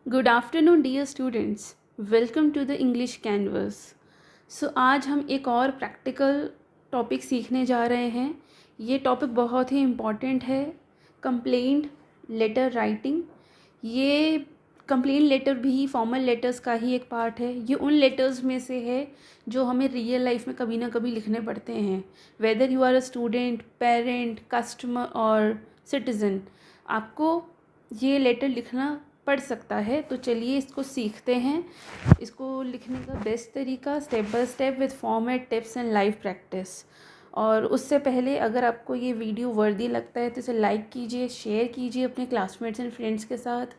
Good afternoon dear students, welcome to the English canvas. So आज हम एक और प्रैक्टिकल टॉपिक सीखने जा रहे हैं। ये टॉपिक बहुत ही इम्पॉर्टेंट है, कंप्लेंट लेटर राइटिंग। ये कंप्लेंट लेटर भी फॉर्मल लेटर्स का ही एक पार्ट है। ये उन लेटर्स में से है जो हमें रियल लाइफ में कभी ना कभी लिखने पड़ते हैं, whether you are a student, parent, customer और सिटीज़न। आपको ये लेटर लिखना पढ़ सकता है। तो चलिए इसको सीखते हैं। इसको लिखने का बेस्ट तरीका step by step with format, tips and live practice. और उससे पहले अगर आपको ये वीडियो वर्दी लगता है तो इसे लाइक कीजिए, शेयर कीजिए अपने क्लासमेट्स एंड फ्रेंड्स के साथ।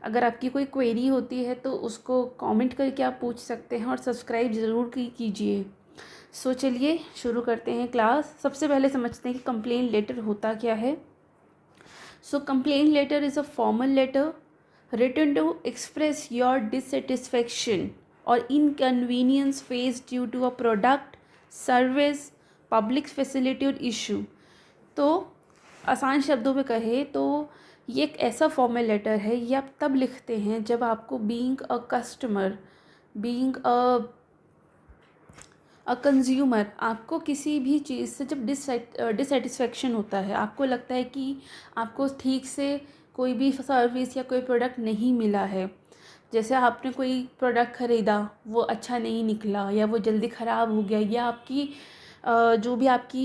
अगर आपकी कोई क्वेरी होती है तो उसको कमेंट करके आप पूछ सकते हैं और सब्सक्राइब ज़रूर कीजिए। सो चलिए शुरू करते हैं क्लास। सबसे पहले समझते हैं कि कंप्लेंट लेटर होता क्या है। So complaint letter is a formal letter written to express your dissatisfaction or inconvenience faced due to a product, service, public facility or issue। तो आसान शब्दों में कहे तो ये एक ऐसा फॉर्मल लेटर है, ये आप तब लिखते हैं जब आपको being a customer, being a consumer, आपको किसी भी चीज़ से जब डिससेटिस्फेक्शन होता है, आपको लगता है कि आपको ठीक से कोई भी सर्विस या कोई प्रोडक्ट नहीं मिला है। जैसे आपने कोई प्रोडक्ट ख़रीदा, वो अच्छा नहीं निकला या वो जल्दी ख़राब हो गया, या आपकी जो भी आपकी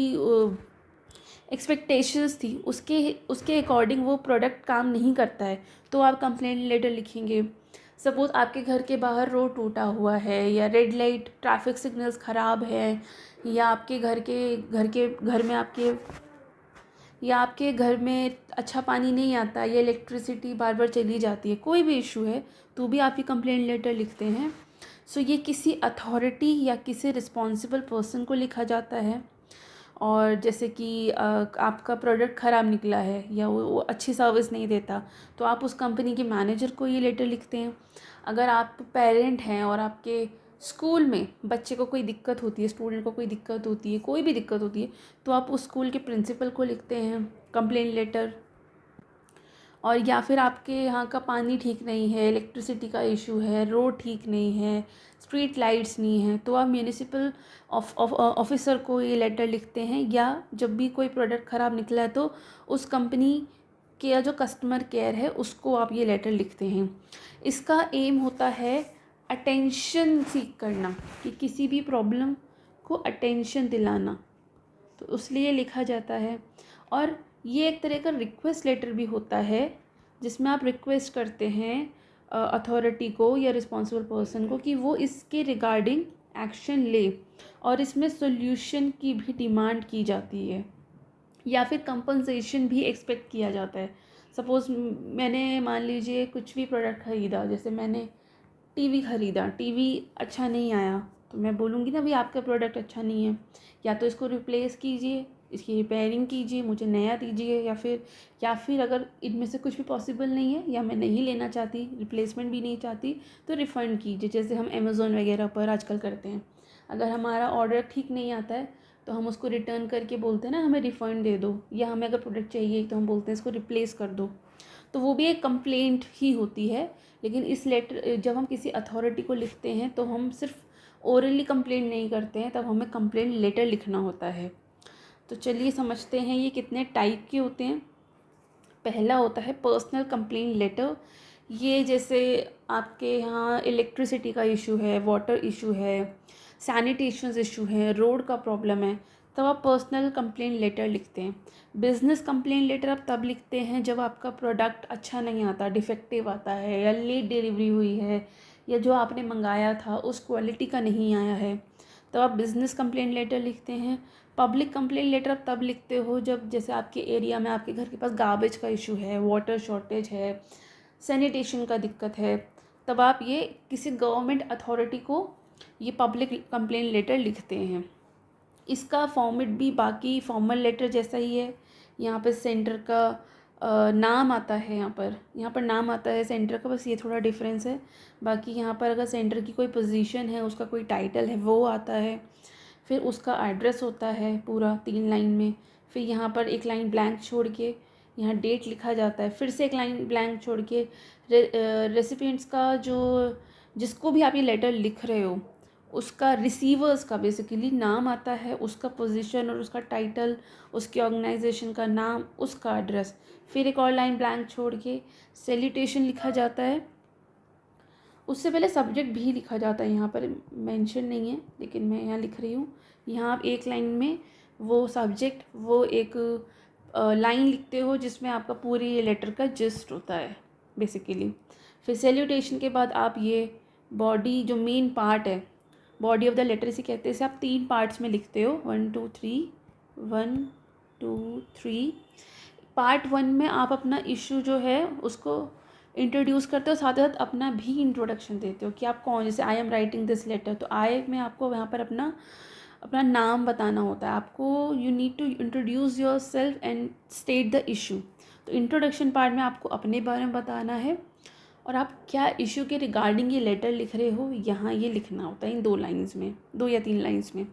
एक्सपेक्टेशंस थी उसके उसके अकॉर्डिंग वो प्रोडक्ट काम नहीं करता है, तो आप कंप्लेंट लेटर लिखेंगे। सपोज़ आपके घर के बाहर रोड टूटा हुआ है, या रेड लाइट ट्रैफिक सिग्नल्स ख़राब है, या आपके घर में आपके घर में अच्छा पानी नहीं आता, या इलेक्ट्रिसिटी बार बार चली जाती है, कोई भी इशू है तो भी आप ये कंप्लेंट लेटर लिखते हैं। सो ये किसी अथॉरिटी या किसी रिस्पॉन्सिबल पर्सन को लिखा जाता है। और जैसे कि आपका प्रोडक्ट ख़राब निकला है या वो अच्छी सर्विस नहीं देता, तो आप उस कंपनी के मैनेजर को ये लेटर लिखते हैं। अगर आप पेरेंट हैं और आपके स्कूल में बच्चे को कोई दिक्कत होती है, स्टूडेंट को कोई दिक्कत होती है, कोई भी दिक्कत होती है, तो आप उस स्कूल के प्रिंसिपल को लिखते हैं कंप्लेंट लेटर। और या फिर आपके यहाँ का पानी ठीक नहीं है, इलेक्ट्रिसिटी का इशू है, रोड ठीक नहीं है, स्ट्रीट लाइट्स नहीं है, तो आप म्यूनिसिपल ऑफिसर को ये लेटर लिखते हैं। या जब भी कोई प्रोडक्ट ख़राब निकला है तो उस कंपनी के जो कस्टमर केयर है उसको आप ये लेटर लिखते हैं। इसका एम होता है अटेंशन सीख करना, कि किसी भी प्रॉब्लम को अटेंशन दिलाना, तो इसलिए लिखा जाता है। और ये एक तरह का रिक्वेस्ट लेटर भी होता है, जिसमें आप रिक्वेस्ट करते हैं अथॉरिटी को या रिस्पॉन्सिबल पर्सन को कि वो इसके रिगार्डिंग एक्शन ले, और इसमें सोल्यूशन की भी डिमांड की जाती है, या फिर कंपनसेशन भी एक्सपेक्ट किया जाता है। सपोज़ मैंने मान लीजिए कुछ भी प्रोडक्ट ख़रीदा, जैसे मैंने टीवी ख़रीदा, टीवी अच्छा नहीं आया, तो मैं बोलूँगी ना, भाई आपका प्रोडक्ट अच्छा नहीं है, या तो इसको रिप्लेस कीजिए, इसकी रिपेयरिंग कीजिए, मुझे नया दीजिए, या फिर अगर इनमें से कुछ भी पॉसिबल नहीं है या मैं नहीं लेना चाहती, रिप्लेसमेंट भी नहीं चाहती, तो रिफ़ंड कीजिए, जैसे हम अमेज़ोन वगैरह पर आजकल करते हैं। अगर हमारा ऑर्डर ठीक नहीं आता है तो हम उसको रिटर्न करके बोलते हैं ना, हमें रिफ़ंड दे दो, या हमें अगर प्रोडक्ट चाहिए तो हम बोलते हैं इसको रिप्लेस कर दो। तो वो भी एक कंप्लेंट ही होती है। लेकिन इस लेटर जब हम किसी अथॉरिटी को लिखते हैं तो हम सिर्फ ओरली कंप्लेंट नहीं करते हैं, तब हमें कंप्लेंट लेटर लिखना होता है। तो चलिए समझते हैं ये कितने टाइप के होते हैं। पहला होता है पर्सनल कंप्लेंट लेटर। ये जैसे आपके यहाँ इलेक्ट्रिसिटी का इशू है, वाटर इशू है, सैनिटेशन इशू है, रोड का प्रॉब्लम है, तब आप पर्सनल कंप्लेंट लेटर लिखते हैं। बिज़नेस कंप्लेंट लेटर आप तब लिखते हैं जब आपका प्रोडक्ट अच्छा नहीं आता, डिफेक्टिव आता है, या लेट डिलीवरी हुई है, या जो आपने मंगाया था उस क्वालिटी का नहीं आया है, तब आप बिज़नेस कंप्लेंट लेटर लिखते हैं। पब्लिक कंप्लेंट लेटर आप तब लिखते हो जब जैसे आपके एरिया में, आपके घर के पास गार्बेज का इशू है, वाटर शॉर्टेज है, सैनिटेशन का दिक्कत है, तब आप ये किसी गवर्नमेंट अथॉरिटी को ये पब्लिक कंप्लेंट लेटर लिखते हैं। इसका फॉर्मेट भी बाकी फॉर्मल लेटर जैसा ही है। यहाँ पे सेंटर का नाम आता है, यहाँ पर नाम आता है सेंटर का, बस ये थोड़ा डिफरेंस है। बाकी यहाँ पर अगर सेंटर की कोई पोजीशन है, उसका कोई टाइटल है, वो आता है। फिर उसका एड्रेस होता है पूरा 3 लाइन में। फिर यहाँ पर एक लाइन ब्लैंक छोड़ के यहाँ डेट लिखा जाता है। फिर से एक लाइन ब्लैंक छोड़ के रेसिपिएंट्स का जो जिसको भी आप ये लेटर लिख रहे हो उसका रिसीवर्स का बेसिकली नाम आता है, उसका पोजीशन और उसका टाइटल, उसके ऑर्गेनाइजेशन का नाम, उसका एड्रेस। फिर एक और लाइन ब्लैंक छोड़ के सैल्यूटेशन लिखा जाता है। उससे पहले सब्जेक्ट भी लिखा जाता है, यहाँ पर मेंशन नहीं है लेकिन मैं यहाँ लिख रही हूँ। यहाँ आप एक लाइन में वो सब्जेक्ट, वो एक लाइन लिखते हो जिसमें आपका पूरी ये लेटर का जिस्ट होता है बेसिकली। फिर सैल्यूटेशन के बाद आप ये बॉडी जो मेन पार्ट है, बॉडी ऑफ द लेटर इसे कहते हैं, इसे आप 3 पार्ट्स में लिखते हो, 1 2 3, 1 2 3। पार्ट 1 में आप अपना इशू जो है उसको इंट्रोड्यूस करते हो, साथ साथ अपना भी इंट्रोडक्शन देते हो कि आप कौन, जैसे I am writing this letter, तो आई में आपको यहाँ पर अपना अपना नाम बताना होता है आपको। You need to introduce yourself and state the issue. तो इंट्रोडक्शन पार्ट में आपको अपने बारे में बताना है और आप क्या इशू के रिगार्डिंग ये लेटर लिख रहे हो यहाँ ये लिखना होता है इन 2 लाइन्स में, 2 या 3 लाइन्स में।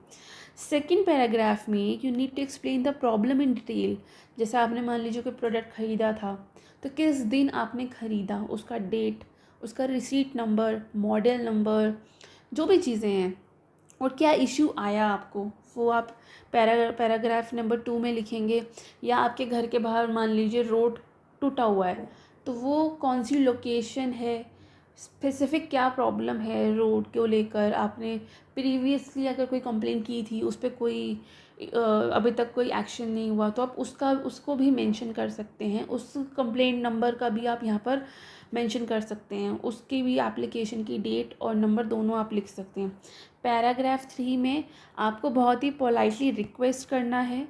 सेकेंड पैराग्राफ में you need to explain the problem in detail. जैसे आपने मान लीजिए कोई प्रोडक्ट ख़रीदा था, तो किस दिन आपने ख़रीदा, उसका डेट, उसका रिसीट नंबर, मॉडल नंबर, जो भी चीज़ें हैं, और क्या इशू आया आपको, वो आप पैराग्राफ नंबर 2 में लिखेंगे। या आपके घर के बाहर मान लीजिए रोड टूटा हुआ है, तो वो कौन सी लोकेशन है, स्पेसिफिक क्या प्रॉब्लम है रोड को लेकर, आपने प्रीवियसली अगर कोई कंप्लेंट की थी उस पर कोई अभी तक कोई एक्शन नहीं हुआ, तो आप उसको भी मेंशन कर सकते हैं। उस कंप्लेंट नंबर का भी आप यहाँ पर मेंशन कर सकते हैं, उसकी भी एप्लीकेशन की डेट और नंबर दोनों आप लिख सकते हैं। पैराग्राफ 3 में आपको बहुत ही पोलाइटली रिक्वेस्ट करना है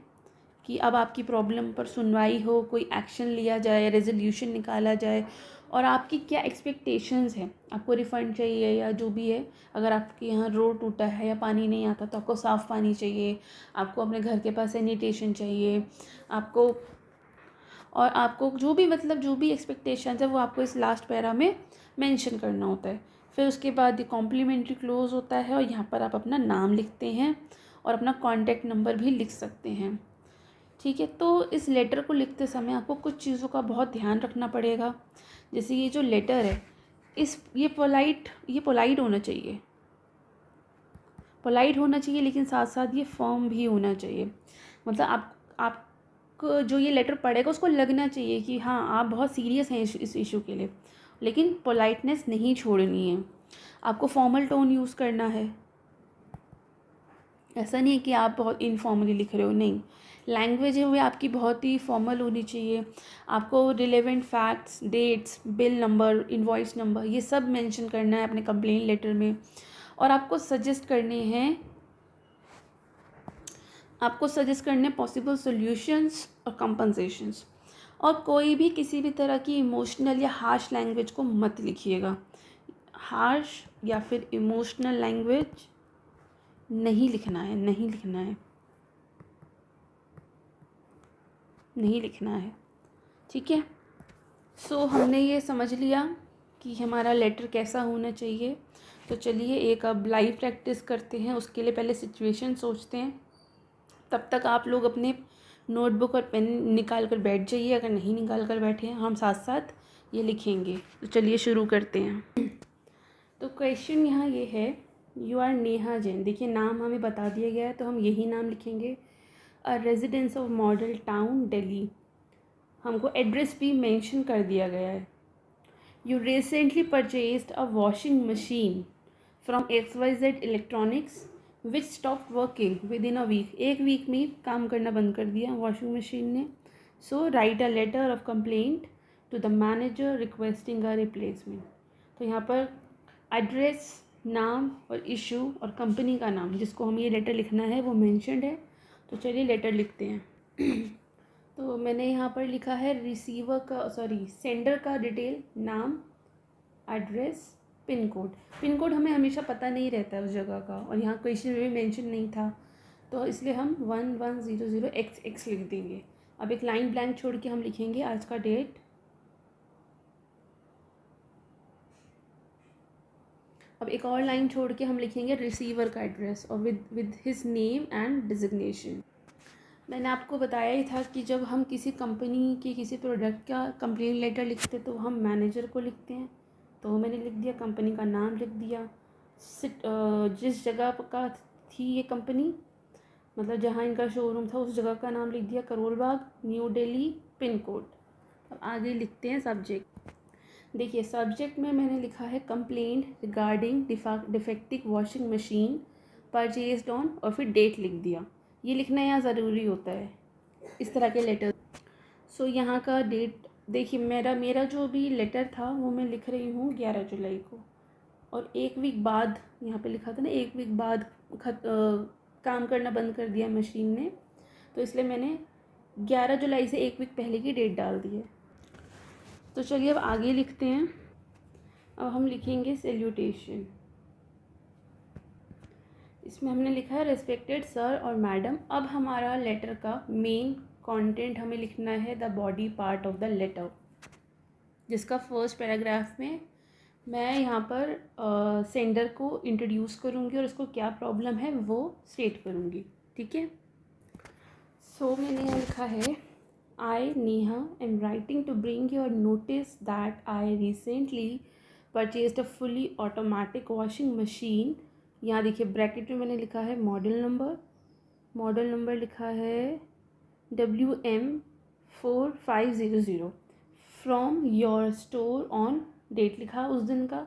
कि अब आपकी प्रॉब्लम पर सुनवाई हो, कोई एक्शन लिया जाए, रेजोल्यूशन निकाला जाए, और आपकी क्या एक्सपेक्टेशंस हैं, आपको रिफ़ंड चाहिए या जो भी है। अगर आपके यहाँ रोड टूटा है या पानी नहीं आता तो आपको साफ़ पानी चाहिए, आपको अपने घर के पास सैनिटेशन चाहिए, आपको जो भी मतलब जो भी एक्सपेक्टेशंस है वो आपको इस लास्ट पैरा में मेंशन करना होता है। फिर उसके बाद ये कॉम्प्लीमेंट्री क्लोज होता है और यहाँ पर आप अपना नाम लिखते हैं और अपना कॉन्टैक्ट नंबर भी लिख सकते हैं। ठीक है, तो इस लेटर को लिखते समय आपको कुछ चीज़ों का बहुत ध्यान रखना पड़ेगा। जैसे ये जो लेटर है ये पोलाइट होना चाहिए, लेकिन साथ साथ ये फर्म भी होना चाहिए। मतलब आपको जो ये लेटर पढ़ेगा उसको लगना चाहिए कि हाँ आप बहुत सीरियस हैं इस इशू के लिए, लेकिन पोलाइटनेस नहीं छोड़नी है। आपको फॉर्मल टोन यूज़ करना है, ऐसा नहीं है कि आप बहुत इनफॉर्मली लिख रहे हो, नहीं। लैंग्वेज है वो आपकी बहुत ही फॉर्मल होनी चाहिए। आपको relevant facts, dates, bill number, invoice number, ये सब मेंशन करना है अपने कंप्लेंट लेटर में। और आपको सजेस्ट करने पॉसिबल सॉल्यूशंस और कंपनसेशंस। और कोई भी किसी भी तरह की इमोशनल या हार्श लैंग्वेज को मत लिखिएगा। हार्श या फिर इमोशनल लैंग्वेज नहीं लिखना है। ठीक है, सो हमने ये समझ लिया कि हमारा लेटर कैसा होना चाहिए। तो चलिए एक अब लाइव प्रैक्टिस करते हैं। उसके लिए पहले सिचुएशन सोचते हैं। तब तक आप लोग अपने नोटबुक और पेन निकाल कर बैठ जाइए। अगर नहीं निकाल कर बैठे हैं हम साथ साथ ये लिखेंगे। तो चलिए शुरू करते हैं। तो क्वेश्चन यहाँ ये है, यू आर नेहा जैन। देखिए नाम हमें बता दिया गया है तो हम यही नाम लिखेंगे। A residence of model town Delhi, हमको एड्रेस भी मेंशन कर दिया गया है। You recently purchased a washing machine from XYZ electronics which stop working within a week. 1 week में काम करना बंद कर दिया वॉशिंग मशीन ने। So write a letter of complaint to the manager requesting a replacement. तो यहाँ पर एड्रेस, नाम और इशू और कंपनी का नाम जिसको हम ये लेटर लिखना है वो मेंशन्ड है। तो चलिए लेटर लिखते हैं। तो मैंने यहाँ पर लिखा है सेंडर का डिटेल, नाम, एड्रेस, पिन कोड हमें हमेशा पता नहीं रहता है उस जगह का, और यहाँ क्वेश्चन में भी मेंशन नहीं था तो इसलिए हम 1100XX लिख देंगे। अब एक लाइन ब्लैंक छोड़ के हम लिखेंगे आज का डेट। अब एक और लाइन छोड़ के हम लिखेंगे रिसीवर का एड्रेस और with his name and designation. मैंने आपको बताया ही था कि जब हम किसी कंपनी के किसी प्रोडक्ट का कंप्लेन लेटर लिखते तो हम मैनेजर को लिखते हैं। तो मैंने लिख दिया, कंपनी का नाम लिख दिया, जिस जगह का थी ये कंपनी, मतलब जहाँ इनका शोरूम था उस जगह का नाम लिख दिया, Karol Bagh, new Delhi, pin code. अब आगे लिखते हैं सब्जेक्ट। देखिए सब्जेक्ट में मैंने लिखा है complaint regarding defective washing machine purchased on, और फिर डेट लिख दिया। ये लिखना यहाँ ज़रूरी होता है इस तरह के लेटर। सो यहाँ का डेट देखिए, मेरा जो भी लेटर था वो मैं लिख रही हूँ 11 जुलाई को, और एक वीक बाद यहाँ पे लिखा था ना, एक वीक बाद काम करना बंद कर दिया मशीन ने, तो इसलिए मैंने 11 जुलाई से एक वीक पहले की डेट डाल दी है। तो चलिए अब आगे लिखते हैं। अब हम लिखेंगे सैल्यूटेशन। इसमें हमने लिखा है रिस्पेक्टेड सर और मैडम। अब हमारा लेटर का मेन कंटेंट हमें लिखना है the body part of the letter, जिसका फर्स्ट पैराग्राफ में मैं यहाँ पर सेंडर को इंट्रोड्यूस करूँगी और उसको क्या प्रॉब्लम है वो स्टेट करूँगी। ठीक है। सो मैंने यहाँ लिखा है, I Neha am writing to bring your notice that I recently purchased a fully automatic washing machine. यहाँ देखिए ब्रैकेट में मैंने लिखा है मॉडल नंबर लिखा है WM4500 from your store on, date लिखा उस दिन का।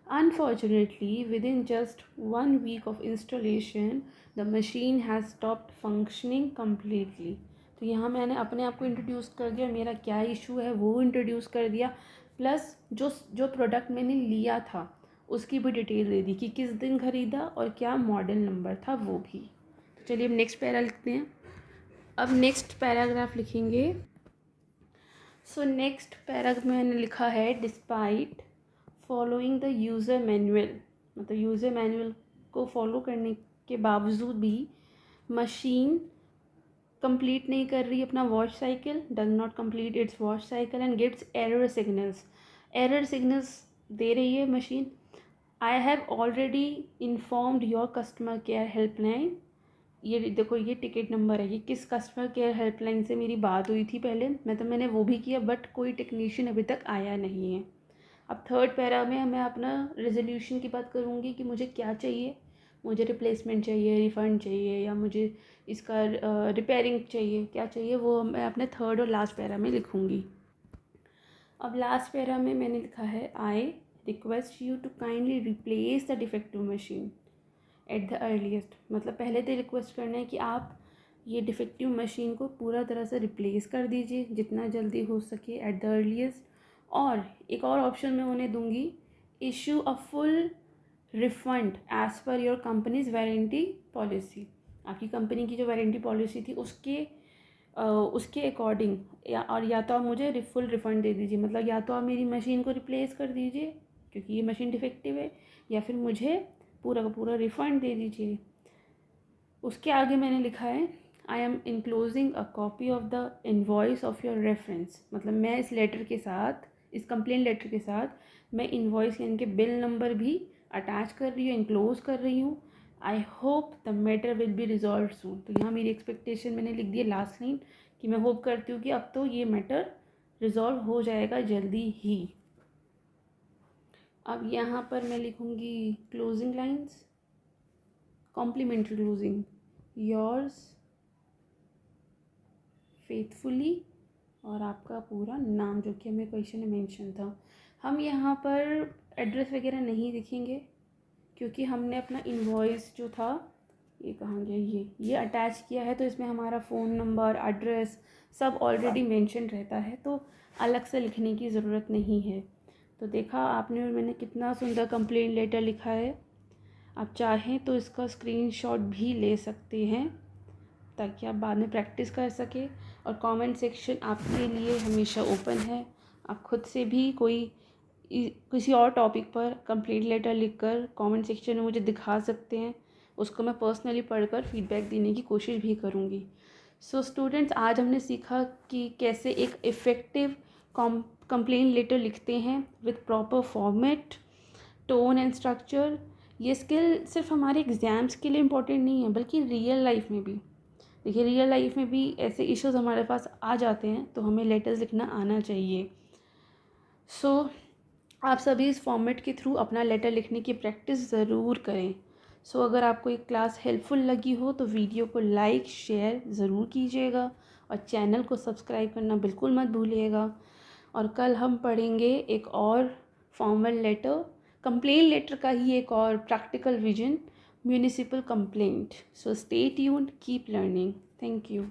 Unfortunately within just 1 week of installation the machine has stopped functioning completely. तो यहाँ मैंने अपने आप को इंट्रोड्यूस कर दिया, मेरा क्या इशू है वो इंट्रोड्यूस कर दिया, प्लस जो प्रोडक्ट मैंने लिया था उसकी भी डिटेल दे दी कि किस दिन ख़रीदा और क्या मॉडल नंबर था वो भी। तो चलिए अब नेक्स्ट पैरा लिखते हैं। अब नेक्स्ट पैराग्राफ लिखेंगे। सो नेक्स्ट पैराग्राफ में मैंने लिखा है despite following the user manual, मतलब यूज़र मैनुअल को फॉलो करने के बावजूद भी मशीन कंप्लीट नहीं कर रही अपना wash cycle, does not complete its wash cycle and gives error signals दे रही है मशीन। I have already informed your customer care helpline. ये देखो ये टिकट नंबर है, ये किस कस्टमर केयर हेल्पलाइन से मेरी बात हुई थी पहले, मैंने वो भी किया, बट कोई टेक्नीशियन अभी तक आया नहीं है। अब थर्ड पैरा में मैं अपना रेजोल्यूशन की बात करूँगी कि मुझे क्या चाहिए, मुझे रिप्लेसमेंट चाहिए, रिफ़ंड चाहिए, या मुझे इसका रिपेयरिंग चाहिए, क्या चाहिए वो मैं अपने थर्ड और लास्ट पैरा में लिखूँगी। अब लास्ट पैरा में मैंने लिखा है I request you to kindly replace the defective machine at the earliest. मतलब पहले तो रिक्वेस्ट करना है कि आप ये डिफेक्टिव मशीन को पूरा तरह से रिप्लेस कर दीजिए जितना जल्दी हो सके एट द अर्लीस्ट। और एक और ऑप्शन मैं उन्हें दूंगी, issue a full refund as per your companies warranty policy. आपकी कंपनी की जो वारंटी पॉलिसी थी उसके अकॉर्डिंग, या तो आप मुझे फुल रिफ़ंड दे दीजिए, मतलब या तो आप मेरी मशीन को रिप्लेस कर दीजिए क्योंकि ये मशीन डिफेक्टिव है, या फिर मुझे पूरा का पूरा रिफ़ंड दे दीजिए। उसके आगे मैंने लिखा है I am enclosing a copy of the invoice of your reference. मतलब मैं इस लेटर के साथ, इस कंप्लेन लेटर के साथ मैं इन्वॉइस यानी कि बिल नंबर भी अटैच कर रही हूँ, इनक्लोज कर रही हूँ। I hope the matter will be resolve soon. तो यहाँ मेरी एक्सपेक्टेशन मैंने लिख दी है लास्ट लाइन कि मैं होप करती हूँ कि अब तो ये मैटर रिजॉल्व हो जाएगा जल्दी ही। अब यहाँ पर मैं लिखूँगी closing lines, complimentary closing, yours faithfully, और आपका पूरा नाम जो कि हमें क्वेश्चन में मेंशन था। हम यहाँ पर एड्रेस वगैरह नहीं लिखेंगे क्योंकि हमने अपना इनवॉइस जो था, ये कहाँ गया, ये अटैच किया है, तो इसमें हमारा फ़ोन नंबर, एड्रेस सब ऑलरेडी मेंशन रहता है, तो अलग से लिखने की ज़रूरत नहीं है। तो देखा आपने और मैंने कितना सुंदर कंप्लेंट लेटर लिखा है। आप चाहें तो इसका स्क्रीनशॉट भी ले सकते हैं ताकि आप बाद में प्रैक्टिस कर सकें, और कमेंट सेक्शन आपके लिए हमेशा ओपन है। आप खुद से भी किसी और टॉपिक पर कंप्लेंट लेटर लिखकर कमेंट सेक्शन में मुझे दिखा सकते हैं, उसको मैं पर्सनली पढ़कर फीडबैक देने की कोशिश भी करूँगी। सो स्टूडेंट्स, आज हमने सीखा कि कैसे एक इफ़ेक्टिव कंप्लेंट लेटर लिखते हैं with proper format, tone and structure. ये स्किल सिर्फ हमारे एग्ज़ाम्स के लिए इम्पोर्टेंट नहीं है बल्कि रियल लाइफ में भी। देखिए रियल लाइफ में भी ऐसे इश्यूज हमारे पास आ जाते हैं, तो हमें लेटर्स लिखना आना चाहिए। सो आप सभी इस फॉर्मेट के थ्रू अपना लेटर लिखने की प्रैक्टिस ज़रूर करें। सो अगर आपको ये क्लास हेल्पफुल लगी हो तो वीडियो को लाइक शेयर ज़रूर कीजिएगा और चैनल को सब्सक्राइब करना बिल्कुल मत भूलिएगा। और कल हम पढ़ेंगे एक और फॉर्मल लेटर, कंप्लेन लेटर का ही एक और practical vision, municipal complaint. So stay tuned, keep learning. Thank you.